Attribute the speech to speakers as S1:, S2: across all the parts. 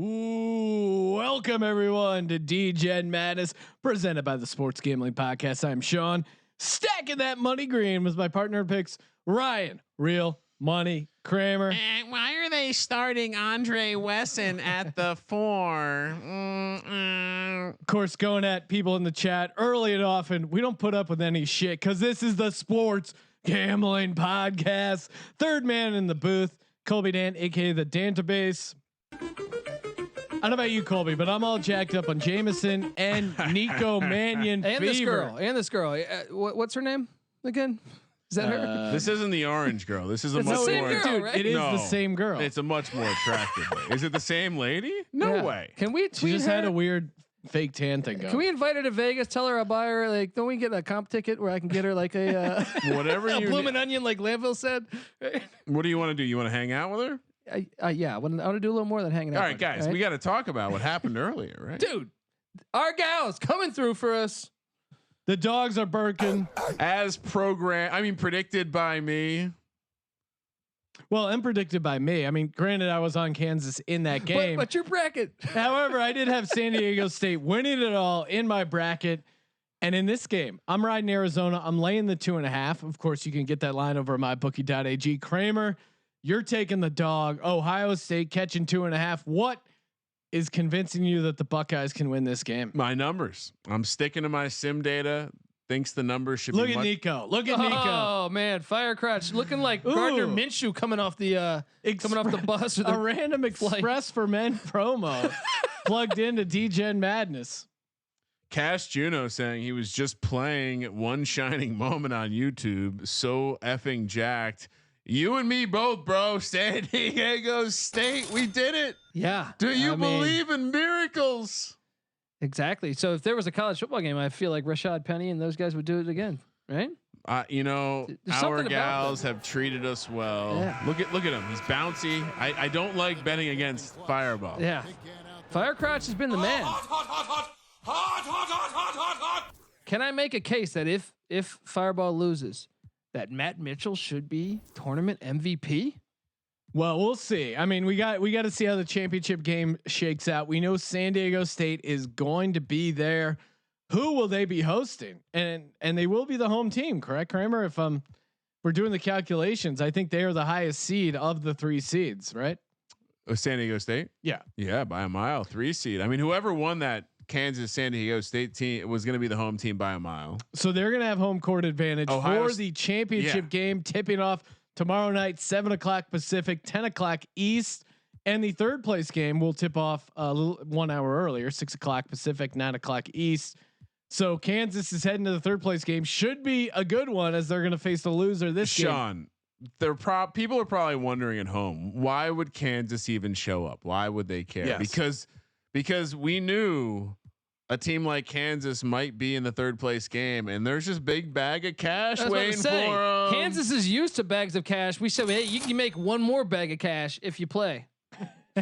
S1: Ooh, welcome everyone to Degen Madness, presented by the Sports Gambling Podcast. I'm Sean, stacking that money green with my partner picks, Ryan, real money Kramer.
S2: Why are they starting Andre Wesson at the 4?
S1: Of course, going at people in the chat early and often. We don't put up with any shit because this is the Sports Gambling Podcast. Third man in the booth, Colby Dan, aka the Dantabase. I don't know about you, Colby, but I'm all jacked up on Jameson and Nico Mannion
S3: and
S1: fever.
S3: this girl. What's her name again? Is that her?
S2: This isn't the orange girl. This is a much
S3: same
S2: more.
S3: girl,
S1: Dude,
S3: right?
S1: it is
S2: No,
S1: the same girl.
S2: It's a much more attractive. Is it the same lady? No
S3: Yeah.
S2: way.
S3: Can we
S1: She
S3: tweet
S1: just
S3: her?
S1: had a weird fake tan thing going.
S3: Can we invite her to Vegas? Tell her I'll buy her. Like, don't we get a comp ticket where I can get her like a
S2: Whatever
S3: a
S2: you.
S3: bloomin' onion, like Lanville said?
S2: What do you want to do? You want to hang out with her?
S3: Yeah, I want to do a little more than hanging out.
S2: All right,
S3: with her,
S2: guys. We got to talk about what happened earlier, right?
S3: dude, our gal's coming through for us.
S1: The dogs are barking.
S2: As predicted by me.
S1: Well, and predicted by me. I mean, granted, I was on Kansas in that game.
S3: But your bracket.
S1: However, I did have San Diego State winning it all in my bracket. And in this game, I'm riding Arizona. I'm laying the 2.5. Of course, you can get that line over at mybookie.ag. Kramer, you're taking the dog. Ohio State catching 2.5. What is convincing you that the Buckeyes can win this game?
S2: My numbers. I'm sticking to my sim data. Thinks the numbers should
S1: Look
S2: be.
S1: at Nico. Look at Nico.
S3: Oh man, Firecrotch looking like Gardner
S1: Ooh.
S3: Minshew coming off the bus. Or
S1: A
S3: the
S1: random Express for Men promo plugged into Degen Madness.
S2: Cash Juno saying he was just playing One Shining Moment on YouTube. So effing jacked. You and me both, bro. San Diego State. We did it.
S3: Yeah.
S2: Do you
S3: I mean,
S2: believe in miracles?
S3: Exactly. So if there was a college football game, I feel like Rashad Penny and those guys would do it again, right?
S2: There's
S3: something
S2: our
S3: about
S2: gals have treated us well.
S3: Yeah.
S2: Look at him. He's bouncy. I don't like betting against Fireball.
S3: Yeah. Firecrotch has been the man. Can I make a case that if Fireball loses, that Matt Mitchell should be tournament MVP?
S1: Well, we'll see. I mean, we got to see how the championship game shakes out. We know San Diego State is going to be there. Who will they be hosting? And they will be the home team, correct, Kramer? If we're doing the calculations, I think they are the highest seed of the 3 seeds, right?
S2: San Diego State. Yeah, by a mile. 3 seed. I mean, whoever won that Kansas San Diego State team was going to be the home team by a mile.
S1: So they're going to have home court advantage for the championship game, tipping off tomorrow night, 7:00 Pacific, 10:00 East, and the third place game will tip off a little 1 hour earlier, 6:00 Pacific, 9:00 East. So Kansas is heading to the third place game. Should be a good one as they're going to face the loser this game.
S2: Sean, people are probably wondering at home, why would Kansas even show up? Why would they care?
S1: Yes.
S2: Because we knew a team like Kansas might be in the third place game, and there's just big bag of cash waiting for them.
S3: Kansas is used to bags of cash. We said, hey, you can make one more bag of cash if you play.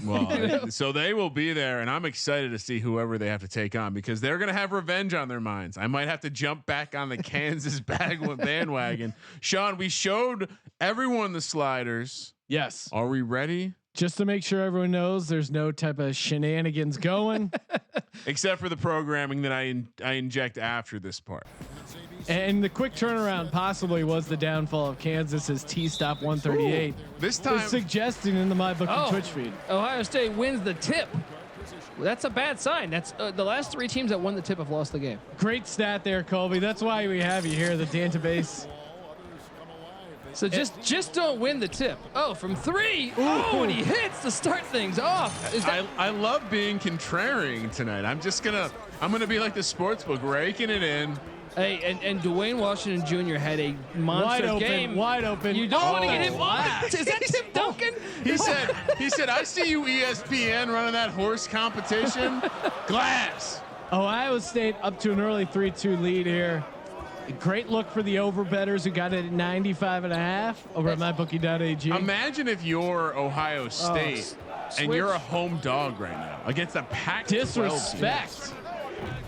S2: Well, so they will be there, and I'm excited to see whoever they have to take on because they're going to have revenge on their minds. I might have to jump back on the Kansas bandwagon. Sean, we showed everyone the sliders.
S1: Yes.
S2: Are we ready?
S1: Just to make sure everyone knows there's no type of shenanigans going.
S2: Except for the programming that I inject after this part.
S1: And the quick turnaround possibly was the downfall of Kansas's T-Stop 138.
S2: This time,
S1: is suggesting in the MyBookie Twitch feed.
S3: Ohio State wins the tip. That's a bad sign. That's the last 3 teams that won the tip have lost the game.
S1: Great stat there, Colby. That's why we have you here, the database.
S3: So just don't win the tip. Oh, from 3. Oh, and he hits to start things off.
S2: I love being contrarian tonight. I'm gonna be like the sports book, raking it in.
S3: Hey, and Dwayne Washington Jr. had a monster game.
S1: Wide open.
S3: You don't want to get him on. Is that Tim Duncan?
S2: He said, I see you ESPN running that horse competition. Glass.
S1: Ohio State up to an early 3-2 lead here. A great look for the over bettors who got it at 95.5 over at mybookie.ag.
S2: Imagine if you're Ohio State and you're a home dog right now against a Pac-12
S1: Disrespect.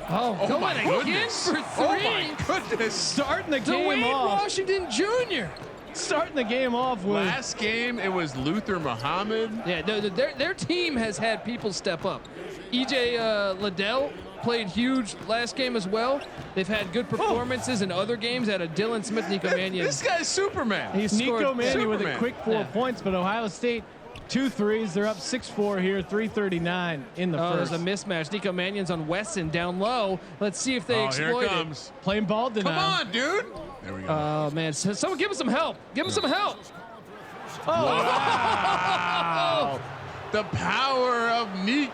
S3: Oh, come on again
S2: goodness.
S3: for 3.
S2: Oh my goodness.
S1: Starting the game
S3: Dwayne
S1: off.
S3: Washington Jr.
S1: starting the game off with.
S2: Last game, it was Luther Muhammad.
S3: Yeah, their team has had people step up. EJ Liddell played huge last game as well. They've had good performances in other games out of Dylan Smith, Nico Mannion.
S2: This guy's Superman.
S1: He's Nico Mannion with a quick 4
S3: Yeah.
S1: points, but Ohio State 2 threes. They're up 6-4 here, 3:39 in the first.
S3: There's a mismatch. Nico Mannion's on Wesson down low. Let's see if they exploit
S2: here it
S3: it.
S2: comes.
S1: Playing ball denial.
S2: Come on, dude. There we go.
S3: Oh man, someone give him some help. Give him some help.
S1: Oh,
S2: Wow. The power of Nico.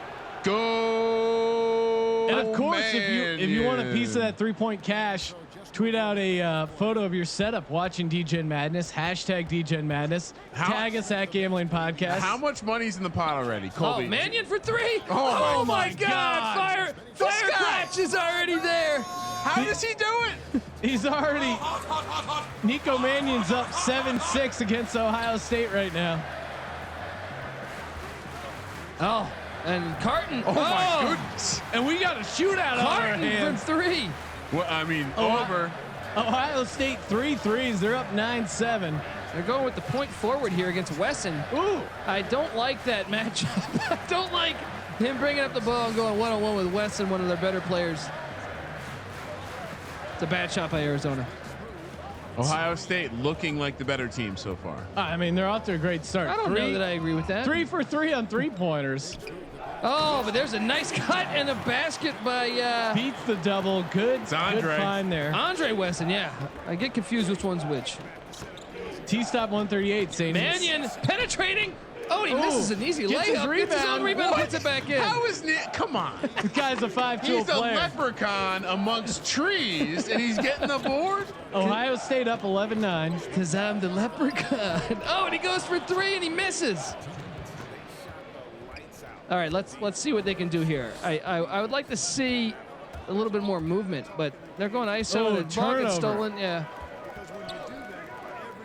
S1: and of course, if you want a piece of that 3-point cash, tweet out a photo of your setup watching Degen Madness. Hashtag Degen Madness. Tag us at Gambling Podcast.
S2: How much money's in the pot already, Colby?
S3: Oh, Mannion for 3.
S2: Oh,
S3: my
S2: my
S3: God.
S2: God.
S3: Fire Cratch is already there.
S2: How does he do it?
S1: He's already. Nico Mannion's up 7-6 against Ohio State right now.
S3: Oh, and Carton.
S2: Oh, my goodness.
S1: And we got a shootout on our
S3: Carton
S1: hands.
S3: for 3.
S2: Well, I mean,
S1: Oh,
S2: over.
S1: Ohio State 3 threes. They're up 9-7.
S3: They're going with the point forward here against Wesson.
S1: Ooh.
S3: I don't like that matchup. I don't like him bringing up the ball and going one-on-one with Wesson, one of their better players. It's a bad shot by Arizona.
S2: Ohio State looking like the better team so far.
S1: I mean, they're off to a great start.
S3: I don't know that I agree with that.
S1: 3 for 3 on 3-pointers.
S3: Oh, but there's a nice cut and a basket by
S1: Beats the double. Good
S2: Andre.
S1: find there.
S3: Andre Wesson. Yeah, I get confused which one's which.
S1: T-stop 138. St.
S3: Mannion penetrating. Oh, he misses an easy
S1: Gets his
S3: layup. Gets his own
S1: rebound.
S3: rebound.
S2: What?
S3: Hits it back in.
S2: How is Nick? Come on.
S1: This guy's a 5-tool
S2: He's a
S1: player.
S2: leprechaun amongst trees, and he's getting the board.
S1: Ohio State up 11-9.
S3: Because I'm the leprechaun. Oh, and he goes for 3 and he misses. All right, let's see what they can do here. I would like to see a little bit more movement, but they're going ISO.
S1: Oh,
S3: The ball gets
S1: turnover.
S3: stolen. Yeah.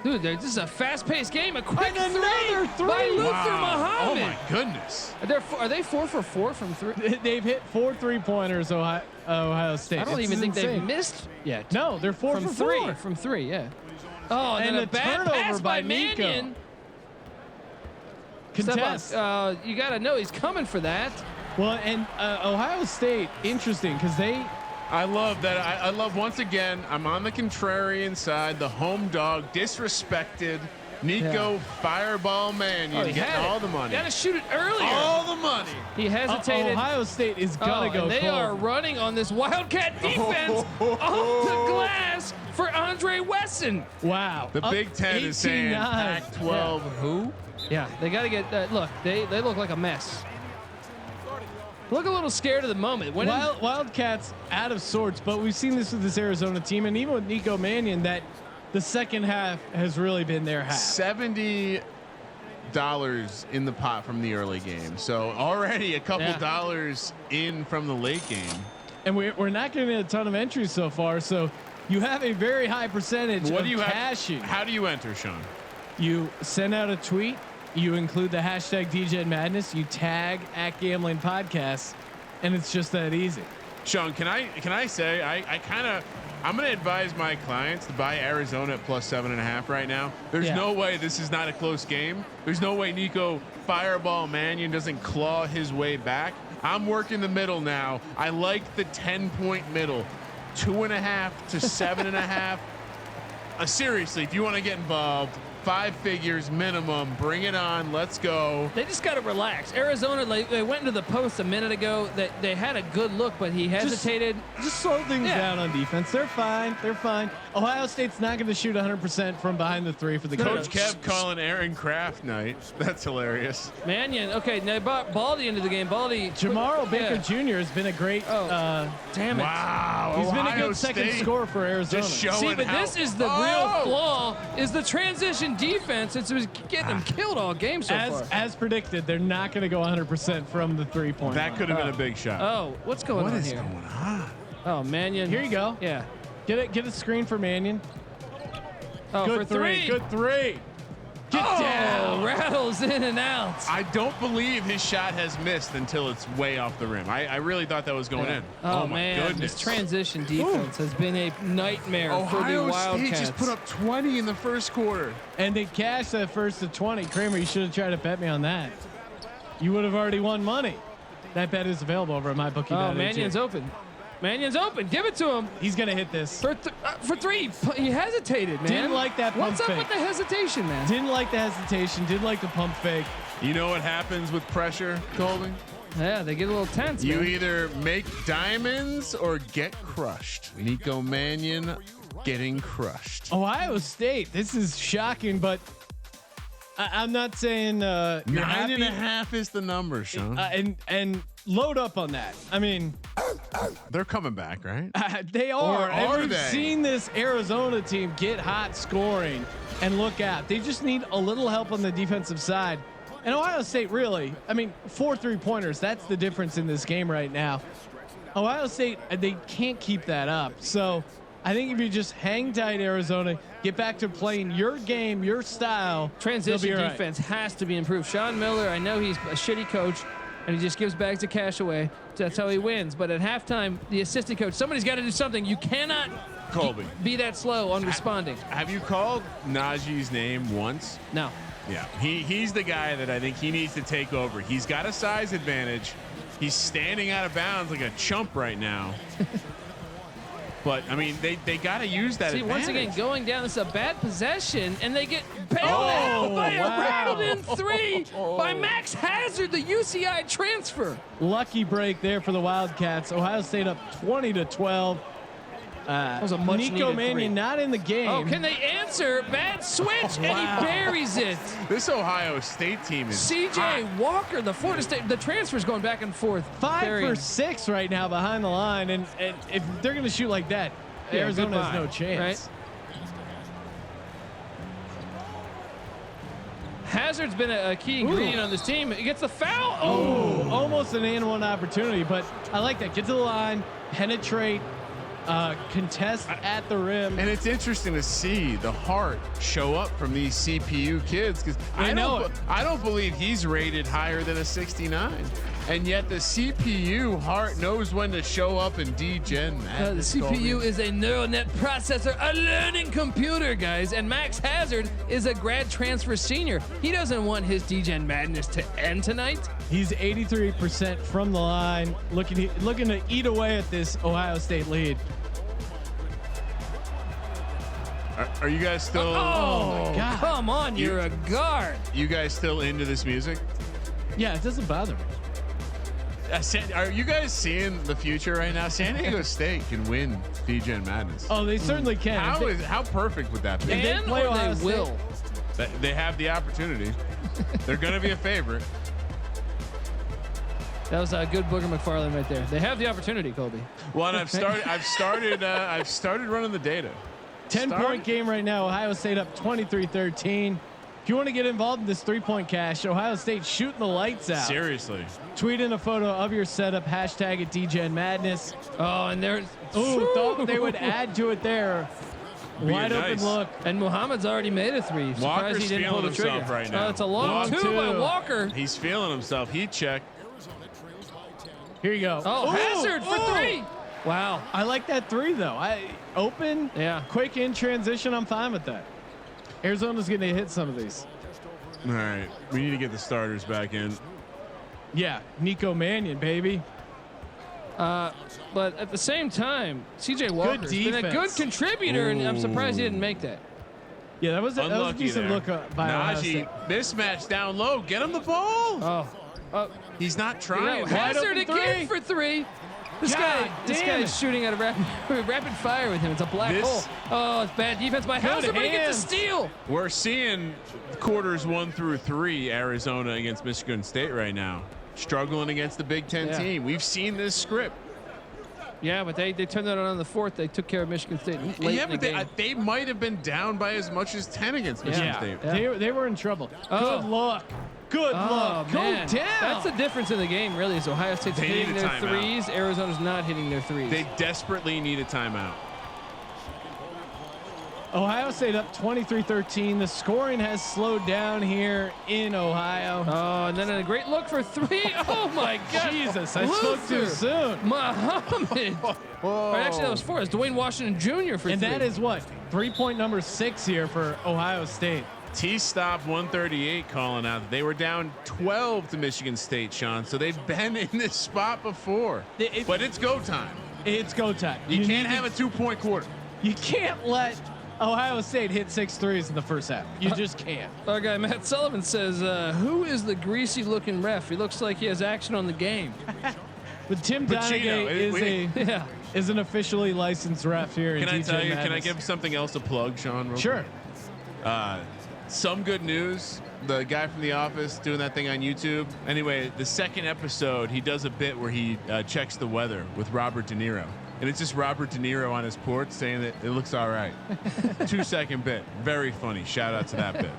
S3: Dude, this is a fast-paced game. A quick
S1: And another three.
S3: by Luther
S2: Oh
S3: Muhammad.
S2: my goodness.
S3: Are they 4 for 4 from 3?
S1: They've hit 4 3-pointers. Ohio State.
S3: I don't
S1: This
S3: even
S1: is
S3: think they've
S1: insane.
S3: missed yet.
S1: No, they're 4
S3: from
S1: for
S3: 3.
S1: 4.
S3: From 3, yeah. Oh, and
S1: And
S3: then a
S1: the
S3: bad
S1: turnover
S3: pass
S1: by
S3: by
S1: Nico.
S3: Mannion.
S1: Contest.
S3: You got to know he's coming for that.
S1: Well, and Ohio State, interesting because they.
S2: I love that. I love once again. I'm on the contrarian side. The home dog disrespected. Nico Fireball Mannion
S3: he
S2: getting
S3: had
S2: all
S3: it.
S2: the money.
S3: Got to shoot it earlier.
S2: All the money.
S3: He hesitated.
S1: Ohio State is gonna go.
S3: And they
S1: cold.
S3: are running on this Wildcat defense off the glass for Andre Wesson.
S1: Wow.
S2: The
S1: Up
S2: Big Ten is saying
S1: 18-9.
S2: Pac-12 who?
S3: Yeah, they got to get look, they look like a mess. Look a little scared of the moment. When
S1: Wildcats out of sorts, but we've seen this with this Arizona team, and even with Nico Mannion, that the second half has really been their half.
S2: $70 in the pot from the early game. So already a couple dollars in from the late game.
S1: And we're not getting a ton of entries so far, so you have a very high percentage
S2: What
S1: of
S2: do you
S1: cashing.
S2: How do you enter, Sean?
S1: You send out a tweet, you include the hashtag Degen Madness, you tag at Gambling Podcast, and it's just that easy.
S2: Sean, can I say I'm going to advise my clients to buy Arizona at +7.5 right now. There's no way this is not a close game. There's no way Nico Fireball Mannion doesn't claw his way back. I'm working the middle now. I like the 10-point middle, 2.5 to 7.5. Seriously, if you want to get involved, 5 figures minimum. Bring it on. Let's go.
S3: they just got to relax. Arizona, they went into the post a minute ago. They had a good look, but he hesitated.
S1: Just slow things down on defense. They're fine. They're fine. Ohio State's not going to shoot 100% from behind the 3 for the
S2: Coach Kev calling Aaron Kraft night. That's hilarious.
S3: Mannion, okay, they brought Baldy into the game. Baldy.
S1: Jamaro Baker Jr. has been a great.
S3: Damn it.
S2: Wow.
S1: He's been a
S2: Ohio
S1: good second
S2: State
S1: scorer for Arizona.
S2: just showing
S3: See, but
S2: how-
S3: this is the real flaw: is the transition defense. It was getting them killed all game so far.
S1: As predicted, they're not going to go 100% from the 3-point.
S2: That could have been a big shot.
S3: Oh, what's going
S2: What
S3: on
S2: is
S3: here?
S2: going on?
S3: Oh, Mannion.
S1: Here you go.
S3: Yeah.
S1: Get a screen for Mannion.
S3: Oh,
S1: Good
S3: for 3.
S1: Good 3. down.
S3: Rattles in and out.
S2: I don't believe his shot has missed until it's way off the rim. I really thought that was going in.
S3: Oh,
S2: my
S3: man,
S2: goodness.
S3: this transition defense has been a nightmare for the
S2: Ohio
S3: Wildcats.
S2: State just put up 20 in the first quarter.
S1: And they cashed that first to 20. Kramer, you should have tried to bet me on that. You would have already won money. That bet is available over at mybookie.ag.
S3: Oh, Mannion's open. Mannion's open. Give it to him.
S1: He's gonna hit this.
S3: For three. He hesitated, man.
S1: Didn't like that pump
S3: What's up
S1: fake.
S3: with the hesitation, man?
S1: Didn't like the hesitation. Didn't like the pump fake.
S2: You know what happens with pressure, Colby?
S3: Yeah, they get a little tense,
S2: You
S3: man.
S2: either make diamonds or get crushed. Nico Mannion getting crushed.
S1: Ohio State. This is shocking, but I'm not saying you're
S2: 9.5 is the number, Sean.
S1: and load up on that. I mean,
S2: They're coming back, right?
S1: they are.
S2: Or
S1: And
S2: are
S1: we've
S2: they?
S1: seen this Arizona team get hot scoring and look out. They just need a little help on the defensive side. And Ohio State really, I mean, 4 3-pointers. That's the difference in this game right now. Ohio State, they can't keep that up. So I think if you just hang tight, Arizona, get back to playing your game, your style.
S3: Transition
S1: they'll be all right.
S3: defense has to be improved. Sean Miller, I know he's a shitty coach, and he just gives bags of cash away. That's how he wins. But at halftime, the assistant coach, somebody's got to do something. You cannot
S2: Colby,
S3: be that slow on responding.
S2: have you called Najee's name once?
S3: No.
S2: Yeah, he's the guy that I think he needs to take over. He's got a size advantage. He's standing out of bounds like a chump right now. But I mean, they got to use that.
S3: See,
S2: advantage.
S3: once again, going down, this is a bad possession, and they get bailed
S1: Oh,
S3: out by a
S1: wow.
S3: rattled in three by Max Hazard, the UCI transfer.
S1: Lucky break there for the Wildcats. Ohio State up 20-12.
S3: was a much
S1: Nico
S3: needed
S1: Mannion
S3: three.
S1: not in the game.
S3: Oh, can they answer? Bad switch, and he buries it.
S2: This Ohio State team is
S3: CJ
S2: hot.
S3: Walker, the Florida State, the transfer's going back and forth.
S1: 5
S3: Burying.
S1: for 6 right now behind the line, and if they're going to shoot like that,
S3: Yeah,
S1: Arizona has
S3: goodbye,
S1: no chance.
S3: right? Hazard's been a key ingredient on this team. He gets the foul.
S1: Oh, almost an and one opportunity, but I like that. Get to the line, penetrate, contest at the rim.
S2: And it's interesting to see the heart show up from these CPU kids because
S1: I know
S2: I don't believe he's rated higher than a 69, and yet the CPU heart knows when to show up in Degen
S3: The
S2: Madness.
S3: CPU is a neural net processor, a learning computer, guys. And Max Hazard is a grad transfer senior. He doesn't want his Degen Madness to end tonight.
S1: He's 83% from the line, looking to eat away at this Ohio State lead.
S2: Are you guys still?
S3: Oh,
S1: my God.
S3: come on, you're a guard.
S2: You guys still into this music?
S1: Yeah, it doesn't bother me.
S2: Are you guys seeing the future right now? San Diego State can win Degen Madness.
S1: Oh, they certainly can.
S2: How perfect would that be?
S1: they
S3: Can
S1: play
S3: or
S1: Ohio
S3: they
S1: State-
S3: will.
S2: They have the opportunity. They're going to be a favorite.
S3: That was a good Booger McFarland right there. They have the opportunity, Colby.
S2: Well, and I've started running the data.
S1: 10-point game right now. Ohio State up 23-13. If you want to get involved in this 3-point cash, Ohio State shooting the lights out.
S2: Seriously.
S1: Tweet in a photo of your setup, hashtag it Degen Madness.
S3: Oh, and there's
S1: Thought they would add to it there. Wide open
S2: nice.
S1: look.
S3: And Muhammad's already made a three. Surprised
S2: Walker's
S3: he didn't pull
S2: feeling
S3: the trigger.
S2: himself right now.
S3: Oh, it's a long
S1: Long
S3: two
S1: two.
S3: by Walker.
S2: He's feeling himself. Heat check.
S1: Here you go.
S3: Oh, Hazard for
S1: oh.
S3: three. Wow.
S1: I like that 3 though. Open,
S3: Yeah.
S1: quick in transition. I'm fine with that. Arizona's going to hit some of these.
S2: All right. We need to get the starters back in.
S1: Yeah, Nico Mannion, baby.
S3: But at the same time, CJ Walker's been a good
S1: defense.
S3: contributor, and I'm surprised he didn't make that.
S1: Yeah, that was a
S2: Unlucky
S1: decent
S2: there.
S1: look by Ohio
S2: Najee,
S1: State.
S2: mismatch down low. Get him the ball.
S3: Oh,
S2: He's not
S3: yeah,
S2: trying.
S3: Hazard
S1: open
S3: again
S1: three.
S3: for three. This
S1: God
S3: guy
S1: damn
S3: is
S1: it.
S3: shooting at a rapid fire with him. It's a black
S2: This-
S3: hole. Oh, it's bad defense by Hazard, but he gets a
S1: hands.
S3: steal.
S2: We're seeing quarters 1 through 3 Arizona against Michigan State right now. Struggling against the Big Ten
S3: Yeah.
S2: team. We've seen this script.
S3: Yeah, but they turned that on the fourth. They took care of Michigan State late
S2: Yeah,
S3: in the
S2: but
S3: game.
S2: they might have been down by as much as 10 against Michigan
S1: Yeah,
S2: State.
S1: they were in trouble.
S3: Oh.
S1: Good luck. Good
S3: Oh,
S1: luck. Go
S3: man.
S1: down.
S3: That's the difference in the game, really, is Ohio State's
S2: They
S3: hitting
S2: need a
S3: their
S2: timeout.
S3: threes. Arizona's not hitting their threes.
S2: They desperately need a timeout.
S1: Ohio State up 23-13. The scoring has slowed down here in Ohio.
S3: Oh, and then a great look for three. Oh my God.
S1: Jesus, I spoke too soon.
S3: Muhammad. Or actually, that was four. It's Dwayne Washington Jr. for
S1: And
S3: three.
S1: that is what? 3-point number 6 here for Ohio State.
S2: T-Stop 138 calling out. They were down 12 to Michigan State, Sean. So they've been in this spot before. But it's go time.
S1: It's go time.
S2: You can't have a 2-point quarter.
S1: You can't let Ohio State hit 6 threes in the first half. You just can't.
S3: Our guy Matt Sullivan says, "Who is the greasy-looking ref? He looks like he has action on the game."
S1: But Tim
S2: Pacino,
S1: Donaghy is an officially licensed ref here.
S2: Can
S1: in
S2: I
S1: DJ
S2: tell you?
S1: Madness.
S2: Can I give something else a plug, Sean? real
S1: Sure.
S2: quick? Some good news. The guy from The Office doing that thing on YouTube. Anyway, the second episode, he does a bit where he checks the weather with Robert De Niro. And it's just Robert De Niro on his porch saying that it looks all right. 2-second bit. Very funny. Shout out to that bit.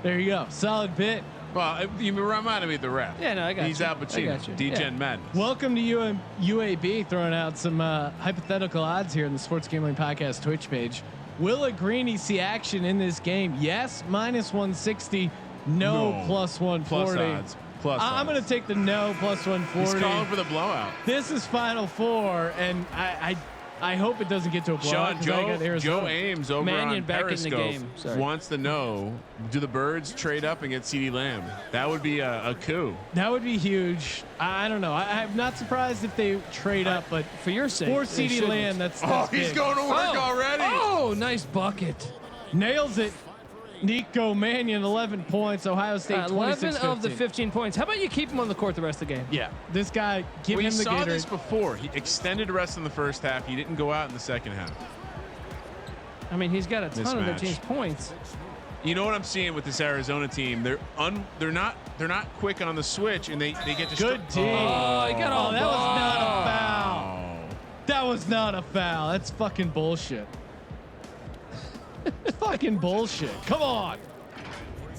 S1: There you go. Solid bit.
S2: Well, you reminded me of the ref.
S3: Yeah, no, I got
S2: He's
S3: you.
S2: Al Pacino.
S3: I got you.
S2: Degen Madness.
S1: Welcome to UAB, throwing out some hypothetical odds here in the Sports Gambling Podcast Twitch page. Will Agrini see action in this game? Yes, -160. No, plus 140.
S2: Plus odds. Plus
S1: I'm going to take the no, plus 140.
S2: He's calling for the blowout.
S1: This is Final Four, and I hope it doesn't get to a blowout.
S2: Sean, Joe Ames over
S3: Mannion
S2: on
S3: back in the
S2: Periscope
S3: game. Sorry.
S2: wants to know, do the Birds trade up and get CeeDee Lamb? That would be a coup.
S1: That would be huge. I don't know. I'm not surprised if they trade up, but
S3: For your sake.
S1: for
S3: they
S1: CeeDee
S3: shouldn't.
S1: Lamb, that's
S2: He's
S1: big.
S2: going to work already.
S3: Oh, nice bucket.
S1: Nails it. Nico Mannion, 11 points. Ohio State,
S3: 11 of the
S1: 26-15.
S3: 15 points. How about you keep him on the court the rest of the game?
S1: Yeah, this guy, give
S2: We
S1: him the
S2: saw
S1: Gatorade.
S2: this before. He extended rest in the first half. He didn't go out in the second half.
S3: I mean, he's got a ton of their
S2: Mismatch.
S3: team's points.
S2: You know what I'm seeing with this Arizona team? They're not quick on the switch, and they get to
S1: Good team.
S3: Oh, he got all
S1: that was not a foul.
S2: Oh.
S1: That was not a foul. That's fucking bullshit. Fucking bullshit. Come on.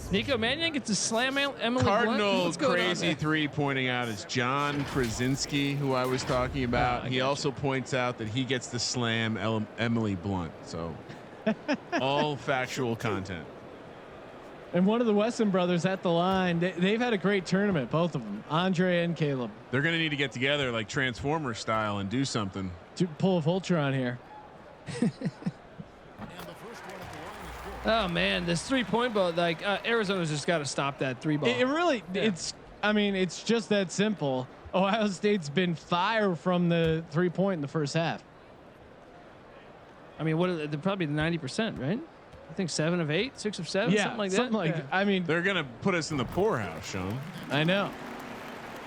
S3: Nico Mannion gets to slam Emily Blunt.
S2: Cardinal
S3: What's going on
S2: crazy
S3: there?
S2: three pointing out is John Krasinski, who I was talking about.
S3: I
S2: He
S3: got
S2: also points out that he gets to slam Emily Blunt. So all factual content.
S1: And one of the Wesson brothers at the line. They've had a great tournament, both of them, Andre and Caleb.
S2: They're going to need to get together like Transformer style and do something.
S1: To pull a Voltron here.
S3: Oh man, this 3-point ball, like Arizona's just got to stop that 3 ball.
S1: It really,
S3: Yeah.
S1: I mean, it's just that simple. Ohio State's been fire from the 3-point in the first half.
S3: I mean, they're probably 90%, right? I think 7 of 8, 6 of 7, something like that. Yeah.
S1: I mean,
S2: They're going to put us in the poorhouse, Sean.
S1: I know.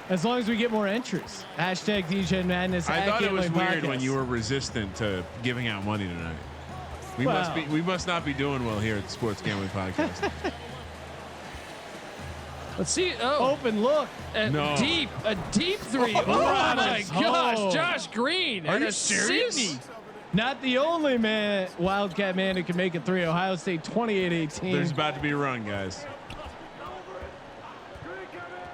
S1: As long as we get more entries. Hashtag Degen Madness.
S2: I thought it was
S1: @Gambling
S2: weird when
S1: Podcast.
S2: you were resistant to giving out money tonight. We must not be doing well here at the Sports Gambling Podcast.
S3: Let's see. Oh,
S1: Open look.
S2: No.
S3: a deep 3. Oh,
S1: right
S3: my
S1: as
S3: gosh,
S1: home.
S3: Josh Green.
S2: Are
S3: and
S2: you
S3: a
S2: serious?
S3: Sydney.
S1: Not the only man, Wildcat man who can make it 3. Ohio State 28-18.
S2: There's about to be a run, guys.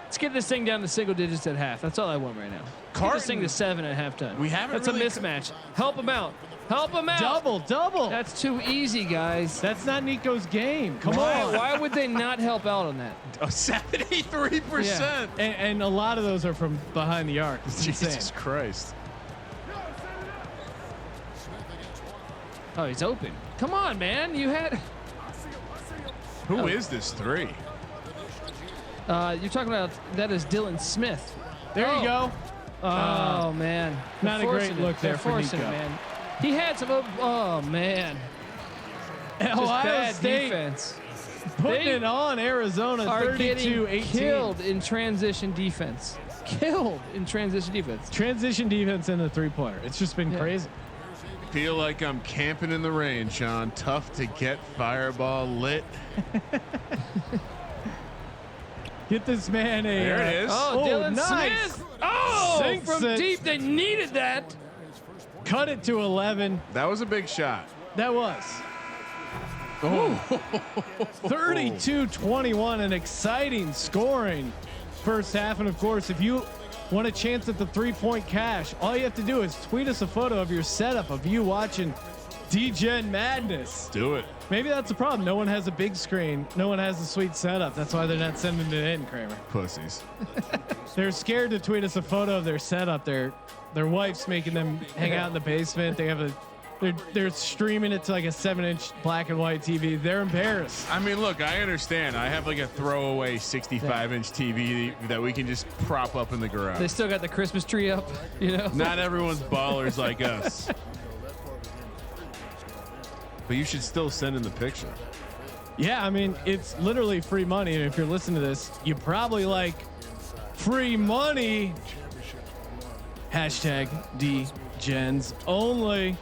S3: Let's get this thing down to single digits at half. That's all I want right now. Get this thing to 7 at halftime.
S2: We haven't
S3: That's
S2: really
S3: a mismatch. Help him out. Help him out.
S1: double.
S3: That's too easy, guys.
S1: That's not Nico's game. Come
S3: Why,
S1: on.
S3: why would they not help out on that?
S2: 73%.
S1: And a lot of those are from behind the arc. It's
S2: Jesus
S1: insane.
S2: Christ.
S3: Oh, he's open. Come on, man. You had.
S2: Who is this 3?
S3: You're talking about that is Dylan Smith.
S1: There you go.
S3: Oh man,
S1: not
S3: They're
S1: a great
S3: forcing it.
S1: look there
S3: They're
S1: for
S3: forcing
S1: Nico.
S3: it, man. He had some. Oh man, just
S1: Ohio
S3: bad
S1: State
S3: defense.
S1: putting
S3: They
S1: it on Arizona
S3: Are getting
S1: 32-18.
S3: killed in transition defense. Killed in transition defense.
S1: Transition defense in the 3-pointer. It's just been crazy.
S2: Feel like I'm camping in the rain, Sean. Tough to get fireball lit.
S1: Get this man a.
S2: There it is.
S3: Oh, Dylan
S1: nice.
S3: Smith. Oh,
S1: Sinks
S3: from
S1: it.
S3: deep. They needed that.
S1: Cut it to 11.
S2: That was a big shot.
S1: That was.
S2: Oh.
S1: 32-21, an exciting scoring first half. And of course, if you want a chance at the 3-point cash, all you have to do is tweet us a photo of your setup of you watching Degen Madness.
S2: Do it.
S1: Maybe that's the problem. No one has a big screen. No one has a sweet setup. That's why they're not sending it in, Kramer.
S2: Pussies.
S1: They're scared to tweet us a photo of their setup. Their wife's making them hang out in the basement. They have they're streaming it to like a 7-inch black and white TV. They're embarrassed.
S2: I mean, look, I understand. I have like a throwaway 65-inch TV that we can just prop up in the garage.
S3: They still got the Christmas tree up, you know.
S2: Not everyone's ballers like us. But you should still send in the picture.
S1: Yeah, I mean, it's literally free money. And if you're listening to this, you probably like free money. Hashtag DGens only.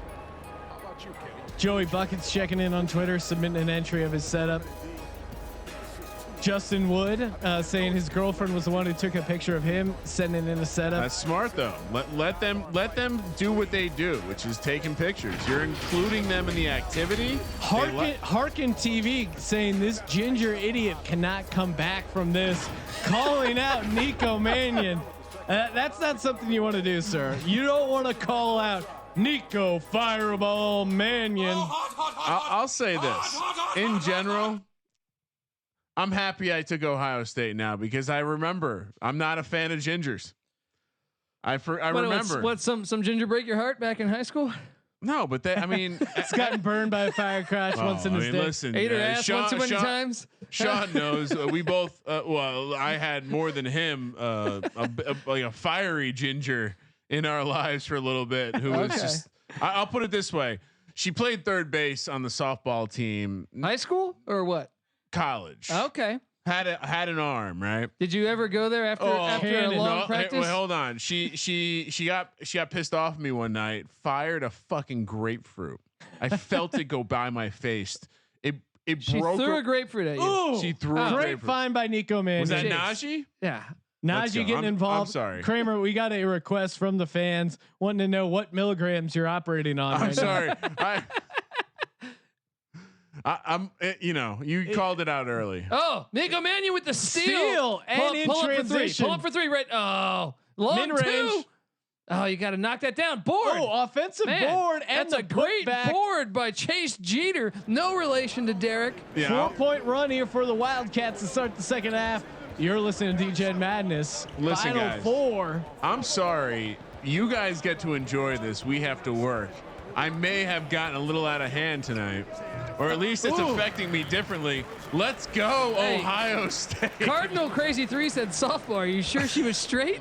S1: Joey Buckets checking in on Twitter, submitting an entry of his setup. Justin Wood saying his girlfriend was the one who took a picture of him sending in a setup.
S2: That's smart though. Let them do what they do, which is taking pictures. You're including them in the activity.
S1: Harkin TV saying this ginger idiot cannot come back from this, calling out Nico Mannion. That's not something you want to do, sir. You don't want to call out Nico Fireball Mannion.
S2: I'll say this in general. I'm happy I took Ohio State now because I remember I'm not a fan of gingers. I remember
S3: what some ginger break your heart back in high school.
S2: No, but I mean,
S1: it's gotten burned by a fire crash once in his day.
S2: Listen,
S3: ate her ass one too many times.
S2: Sean knows. We both. Well, I had more than him. Like a fiery ginger in our lives for a little bit. Who was just. I'll put it this way: she played third base on the softball team.
S3: High school or what?
S2: College.
S3: Okay.
S2: Had an arm, right?
S3: Did you ever go there after a long practice?
S2: Wait, hold on. She got pissed off at me one night. Fired a fucking grapefruit. I felt it go by my face. She broke.
S3: She threw a grapefruit at you.
S1: Ooh,
S2: she threw a
S1: great
S2: grapefruit.
S1: find by Nico Mannion.
S2: Was that Najee?
S3: Yeah.
S1: Najee getting involved.
S2: I'm sorry,
S1: Kramer. We got a request from the fans wanting to know what milligrams you're operating on.
S2: I'm sorry. I'm. You called it out early.
S3: Oh, Nico Mannion with the steal
S1: and in transition.
S3: Pull up for three, right? Oh, long
S1: mid-range.
S3: Two. Oh, you got to knock that down. Board.
S1: Oh, offensive board, and
S3: that's a great board by Chase Jeter. No relation to Derek.
S2: Yeah.
S1: 4-point run here for the Wildcats to start the second half. You're listening to Degen Madness.
S2: Listen,
S1: Final
S2: guys.
S1: 4.
S2: I'm sorry. You guys get to enjoy this. We have to work. I may have gotten a little out of hand tonight, or at least it's affecting me differently. Let's go, Ohio State.
S3: Cardinal Crazy 3 said softball. Are you sure she was straight?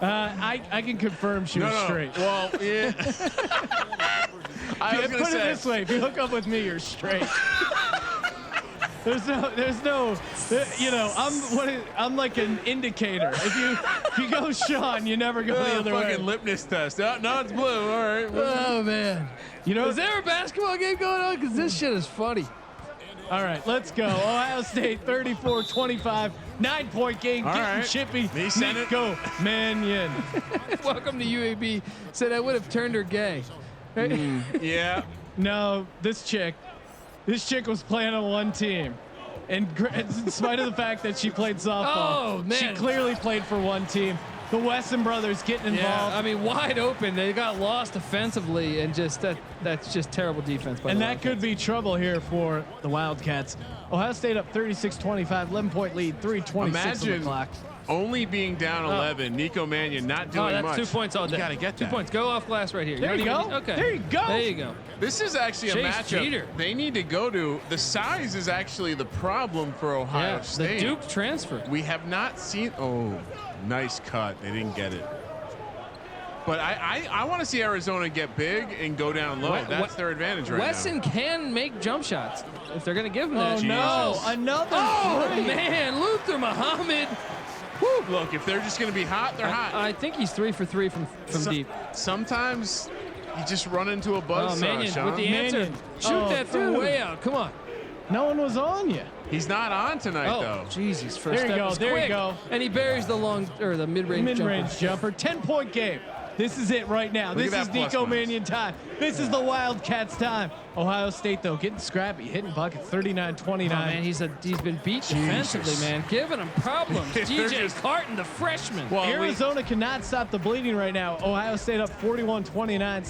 S1: I can confirm she was straight.
S2: Well, yeah. I was gonna
S1: put it this way: if you hook up with me, you're straight. There's no, I'm like an indicator. If you go Sean, you never go the other way.
S2: Fucking lipness test. No, it's blue. All right.
S3: Oh man. Is there a basketball game going on? Because this shit is funny.
S1: All right, let's go. Ohio State 34-25, 9-point game. Getting chippy. Nico Mannion.
S3: Welcome to UAB. Said I would have turned her gay.
S2: Yeah.
S1: No, this chick was playing on one team, and in spite of the fact that she played softball, she clearly played for one team. The Wesson brothers getting involved.
S3: Yeah, I mean, wide open. They got lost offensively, and that's just terrible defense.
S1: And that could be trouble here for the Wildcats. Ohio State up 36-25, 11-point lead, 3:26 on the clock.
S2: Only being down 11, Nico Mannion not doing
S3: that's
S2: much.
S3: 2 points all day.
S2: You gotta get that.
S3: 2 points. Go off glass right here.
S1: There you go.
S3: Okay.
S1: There you go.
S3: There you go.
S2: This is actually a
S3: Chase
S2: matchup
S3: Jeter.
S2: they need to go to. The size is actually the problem for Ohio State.
S3: The Duke transfer.
S2: We have not seen. Oh, nice cut. They didn't get it. But I want to see Arizona get big and go down low. That's their advantage right
S3: Wesson
S2: now.
S3: can make jump shots if they're going to give him that.
S1: Oh no! Another.
S3: Oh
S1: three.
S3: man, Luther Muhammad.
S2: Whew. Look, if they're just going to be hot, they're hot.
S3: I think he's 3 for 3 from deep.
S2: Sometimes you just run into a buzzsaw, Sean.
S3: With the answer. Shoot that thing way out. Come on.
S1: No one was on you.
S2: He's not on tonight, though.
S3: Jesus! First
S1: There you
S3: step
S1: go.
S3: was
S1: There
S3: quick.
S1: you go.
S3: And he buries the mid-range
S1: jumper. 10-point game. This is it right now.
S2: Look
S1: This
S2: at
S1: is
S2: that plus
S1: Nico
S2: minus.
S1: Mannion time. This is the Wildcats time. Ohio State though getting scrappy, hitting buckets 39-29.
S3: Oh man, he's been beat defensively, man, giving him problems.
S2: They're
S3: DJ
S2: just-
S3: Carton, the freshman.
S2: Well,
S1: Arizona cannot stop the bleeding right now. Ohio State up 41-29,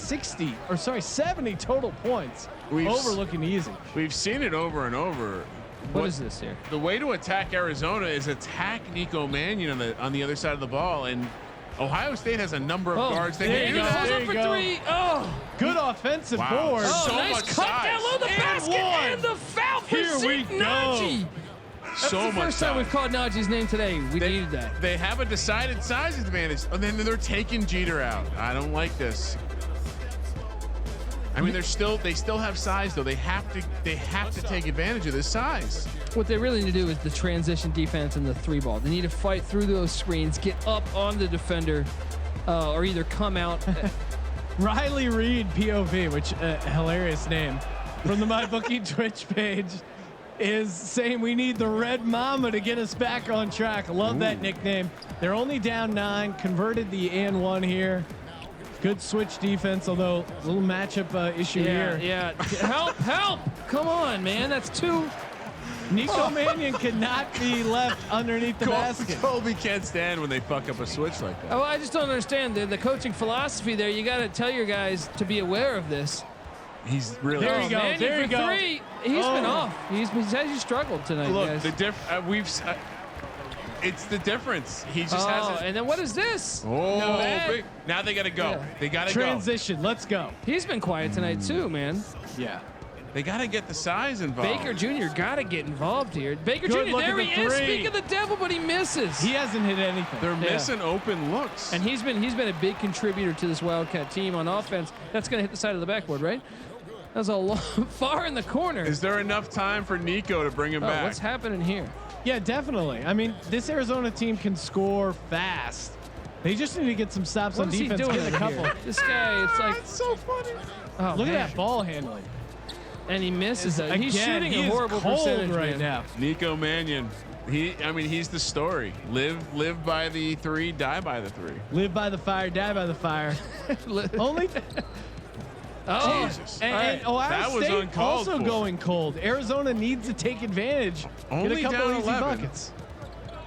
S1: 70 total points.
S2: We've-
S1: Overlooking easy.
S2: we've seen it over and over.
S3: What is this here?
S2: The way to attack Arizona is attack Nico Mannion on the other side of the ball, and Ohio State has a number of guards. They
S1: there
S2: can
S1: you
S2: use
S1: go.
S2: that.
S1: There
S3: Up
S1: you
S3: for
S1: go.
S3: 3. Oh,
S1: Good offensive
S2: Wow.
S1: board.
S3: oh,
S2: So
S3: nice
S2: much
S3: cut
S2: size.
S3: down low the
S1: And
S3: basket
S1: one.
S3: and the foul for
S1: Here we
S3: Zeke
S1: go.
S3: Najee. That's
S2: So
S3: the
S2: much
S3: first time
S2: size.
S3: we've called Najee's name today. We needed that.
S2: They have a decided size advantage, and then they're taking Jeter out. I don't like this. I mean, they still have size though. They have to take advantage of this size.
S3: What they really need to do is the transition defense and the 3-ball. They need to fight through those screens, get up on the defender, or either come out.
S1: Riley Reed POV, which hilarious name, from the MyBookie Twitch page, is saying we need the Red Mama to get us back on track. Love that nickname. They're only down 9, converted the and 1 here. Good switch defense, although a little matchup issue here.
S3: Yeah. Help. Come on, man. That's 2.
S1: Nico Mannion cannot be left underneath the basket.
S2: Colby can't stand when they fuck up a switch like that.
S3: Oh, I just don't understand the coaching philosophy there. You got to tell your guys to be aware of this.
S2: He's really.
S1: There you go.
S3: Mannion
S1: There you
S3: for
S1: go.
S3: 3. He's been off. He's struggled tonight,
S2: Look,
S3: guys.
S2: it's the difference. He just has.
S3: And then what is this?
S2: Oh,
S3: bad.
S2: big. Now they got to go.
S3: Yeah.
S2: They got to go.
S1: Transition. Let's go.
S3: He's been quiet tonight too, man.
S1: Yeah.
S2: They got to get the size involved.
S3: Baker Jr. got to get involved here. Baker
S1: Good
S3: Jr.
S1: look
S3: There
S1: at
S3: he
S1: the
S3: is.
S1: three.
S3: Speak of the devil, but he misses.
S1: He hasn't hit anything.
S2: They're missing open looks.
S3: And he's been a big contributor to this Wildcat team on offense. That's going to hit the side of the backboard, right? That's a long, far in the corner.
S2: Is there enough time for Nico to bring him back?
S3: What's happening here?
S1: Yeah, definitely. I mean, this Arizona team can score fast. They just need to get some stops
S3: What
S1: on
S3: is he
S1: defense.
S3: doing
S1: Get a
S3: over
S1: couple.
S3: here? This guy, it's like,
S2: That's so funny.
S3: oh,
S1: Look
S3: man.
S1: at that ball handling.
S3: And he misses it. He's
S1: Again,
S3: shooting
S1: he
S3: a
S1: is
S3: horrible
S1: cold
S3: percentage
S1: right
S3: man.
S1: now.
S2: Nico Mannion. He's the story. Live by the 3, die by the 3.
S1: Live by the fire, die by the fire. Only.
S3: Oh,
S2: Jesus.
S1: And Ohio
S2: That was
S1: State
S2: uncalled
S1: also
S2: for.
S1: going cold. Arizona needs to take advantage.
S2: Only
S1: get a couple
S2: down
S1: easy
S2: 11.
S1: buckets.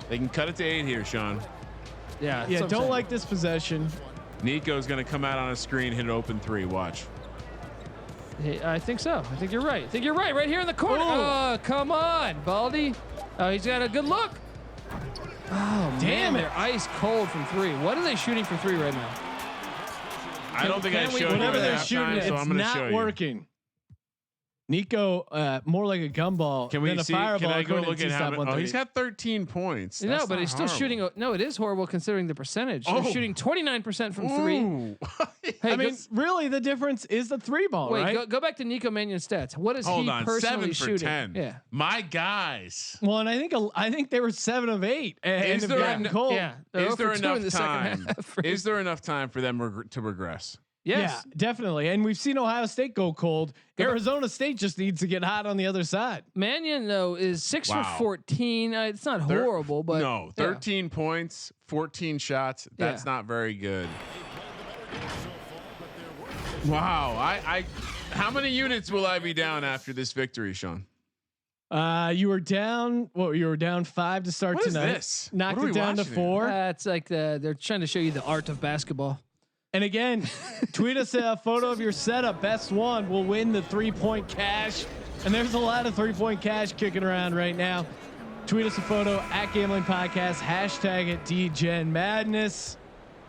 S2: They can cut it to 8 here, Sean.
S3: yeah. that's
S1: Yeah,
S3: what I'm
S1: don't
S3: saying.
S1: like this possession.
S2: Nico's going to come out on a screen, hit an open 3. Watch.
S3: Hey, I think so. I think you're right. Right here in the corner.
S1: Ooh.
S3: Oh, come on, Baldy. Oh, he's got a good look. Oh,
S1: Damn
S3: man,
S1: it.
S3: they're ice cold from 3. What are they shooting for 3 right now?
S2: I don't think I
S3: can we-
S2: showed you
S1: Whatever
S2: at
S1: they're
S2: halftime,
S1: shooting,
S2: so I'm
S1: it's
S2: going to show
S1: not
S2: you.
S1: working. Nico, more like a gumball
S2: Can we
S1: than a
S2: see?
S1: fireball.
S2: Can I go
S1: according
S2: look
S1: to
S2: at how
S1: T-Stop
S2: many? Oh,
S1: 130.
S2: he's got 13 points.
S3: No,
S2: That's
S3: but
S2: not
S3: he's still
S2: horrible.
S3: shooting. No, it is horrible considering the percentage.
S2: Oh.
S3: They're shooting 29% from 3.
S2: Ooh.
S3: Hey,
S1: I mean, really, the difference is the 3-ball,
S3: wait,
S1: right?
S3: go back to Nico Mannion's stats. What is
S2: Hold
S3: he
S2: on,
S3: personally
S2: 7 for
S3: shooting?
S2: 10.
S3: Yeah.
S2: My guys.
S1: Well, and I think they were 7 of 8, and
S2: Is
S1: have
S2: there
S1: gotten
S2: an-
S1: cold.
S3: Yeah. They're
S2: Is
S3: 0
S2: there
S3: for 2 in
S2: enough
S3: the second
S2: time?
S3: half.
S2: Is there enough time for them to regress?
S3: Yes.
S1: Yeah, definitely. And we've seen Ohio State go cold. Arizona State just needs to get hot on the other side.
S3: Mannion though is 6
S2: Wow.
S3: for 14. It's not horrible, but
S2: no,
S3: yeah.
S2: 13 points, 14 shots. That's
S3: Yeah.
S2: not very good. Wow. I how many units will I be down after this victory, Sean?
S1: You were down. Well, you were down 5 to start
S2: What is
S1: tonight.
S2: this?
S1: Knocked
S2: What are
S1: it
S2: we
S1: down to
S2: watching
S1: 4.
S3: It's like they're trying to show you the art of basketball.
S1: And again, tweet us a photo of your setup. Best one will win the 3-point cash. And there's a lot of 3-point cash kicking around right now. Tweet us a photo at Gambling Podcast. Hashtag it Degen Madness.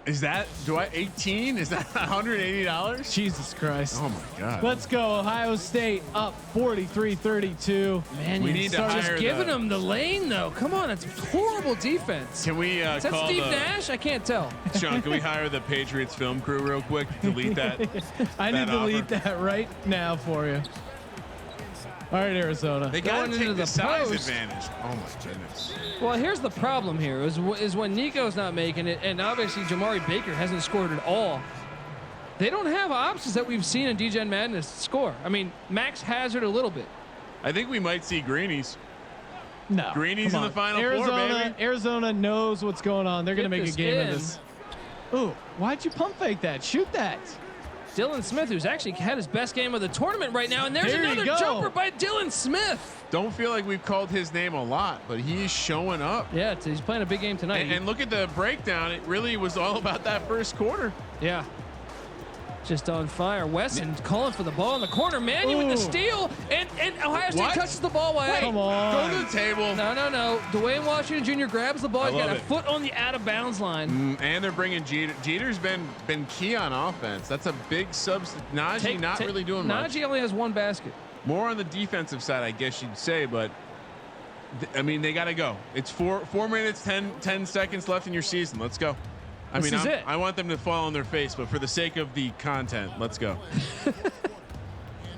S2: Is that 18? Is that $180?
S1: Jesus Christ.
S2: Oh my God.
S1: Let's go. Ohio State up 43-32.
S3: Man,
S2: We need to
S3: just
S2: hire
S3: giving
S2: the-
S3: them the lane though. Come on, it's horrible defense.
S2: Can we
S3: Is that
S2: call
S3: Steve
S2: the
S3: Nash? I can't tell.
S2: Sean? Can we hire the Patriots film crew real quick? Delete that.
S1: I need
S2: that
S1: to delete
S2: offer.
S1: that right now for you. All right, Arizona.
S2: They got
S3: Going
S2: to
S3: into
S2: take the
S3: the
S2: size
S3: post.
S2: advantage. Oh my goodness.
S3: Well, here's the problem here is when Nico's not making it, and obviously Jamari Baker hasn't scored at all. They don't have options that we've seen in Degen Madness score. I mean, Max Hazard a little bit.
S2: I think we might see greenies.
S1: No.
S2: Greenies
S1: come
S2: in the
S1: on.
S2: Final
S1: Arizona,
S2: Four, baby.
S1: Arizona knows what's going on. They're going to
S3: Get
S1: make a
S3: this
S1: game of
S3: in.
S1: this. Ooh, why'd you pump fake that? Shoot that.
S3: Dylan Smith, who's actually had his best game of the tournament right now, and there's
S1: There you
S3: another
S1: go.
S3: jumper by Dylan Smith.
S2: Don't feel like we've called his name a lot, but he's showing up.
S3: Yeah, he's playing a big game tonight.
S2: And look at the breakdown. It really was all about that first quarter.
S3: Yeah. Just on fire. Wesson calling for the ball in the corner. Manny with the steal. And Ohio State
S2: What?
S3: touches the ball away.
S1: Come on.
S2: Go to the table.
S3: No. Dwayne Washington Jr. grabs the ball. He's got
S2: love
S3: a
S2: it.
S3: foot on the out of bounds line.
S2: And they're bringing Jeter. Jeter's been key on offense. That's a big Najee not really doing much.
S3: Najee only has one basket.
S2: More on the defensive side, I guess you'd say, but I mean, they got to go. It's 4 minutes, 10 seconds left in your season. Let's go.
S3: This is it.
S2: I want them to fall on their face, but for the sake of the content, let's go.